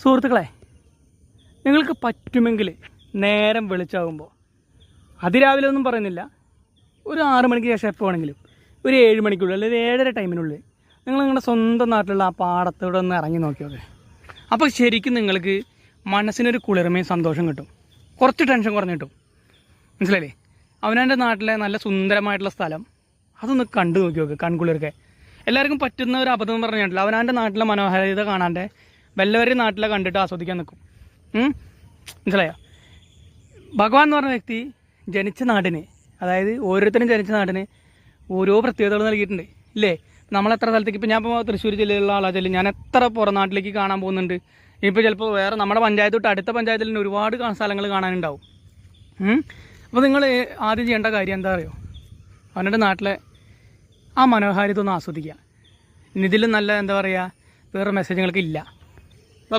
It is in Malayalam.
സുഹൃത്തുക്കളെ, നിങ്ങൾക്ക് പറ്റുമെങ്കിൽ നേരം വെളിച്ചാകുമ്പോൾ അതിരാവിലെ ഒന്നും പറയുന്നില്ല, ഒരു 6 മണിക്ക് ശേഷം എപ്പോൾ വേണമെങ്കിലും ഒരു 7 മണിക്കുള്ളിൽ അല്ലെങ്കിൽ 7:30 ടൈമിനുള്ളിൽ നിങ്ങൾ നിങ്ങളുടെ സ്വന്തം നാട്ടിലുള്ള ആ പാടത്തോടെ ഒന്ന് ഇറങ്ങി നോക്കിയോക്കെ. അപ്പോൾ ശരിക്കും നിങ്ങൾക്ക് മനസ്സിനൊരു കുളിർമയും സന്തോഷം കിട്ടും, കുറച്ച് ടെൻഷൻ കുറഞ്ഞ് കിട്ടും. മനസ്സിലായില്ലേ? അവനവൻ്റെ നാട്ടിലെ നല്ല സുന്ദരമായിട്ടുള്ള സ്ഥലം അതൊന്ന് കണ്ടു നോക്കി നോക്ക്, കൺകുളിർക്കെ. എല്ലാവർക്കും പറ്റുന്ന ഒരു അബദ്ധം എന്ന് പറഞ്ഞിട്ടില്ല, അവനവൻ്റെ നാട്ടിലെ മനോഹാരിത കാണാൻ്റെ വല്ലവരും നാട്ടിലെ കണ്ടിട്ട് ആസ്വദിക്കാൻ നിൽക്കും. മനസ്സിലായോ? ഭഗവാൻ എന്ന് പറഞ്ഞ വ്യക്തി ജനിച്ച നാടിന്, അതായത് ഓരോരുത്തരും ജനിച്ച നാടിന് ഓരോ പ്രത്യേകതകൾ നൽകിയിട്ടുണ്ട് ഇല്ലേ? നമ്മളെത്ര സ്ഥലത്തേക്ക്, ഇപ്പോൾ ഞാൻ ഇപ്പോൾ തൃശ്ശൂർ ജില്ലയിലുള്ള ആളാച്ചാൽ ഞാൻ എത്ര പുറം നാട്ടിലേക്ക് കാണാൻ പോകുന്നുണ്ട്. ഇപ്പോൾ ചിലപ്പോൾ വേറെ നമ്മുടെ പഞ്ചായത്ത് തൊട്ട് അടുത്ത പഞ്ചായത്തിൽ തന്നെ ഒരുപാട് സ്ഥലങ്ങൾ കാണാനുണ്ടാവും. അപ്പോൾ നിങ്ങൾ ആദ്യം ചെയ്യേണ്ട കാര്യം എന്താ അറിയോ? അവരുടെ നാട്ടിലെ ആ മനോഹാരിത ഒന്ന് ആസ്വദിക്കുക. ഇതിലും നല്ല എന്താ പറയുക വേറെ മെസ്സേജുകൾക്ക് ഇല്ല.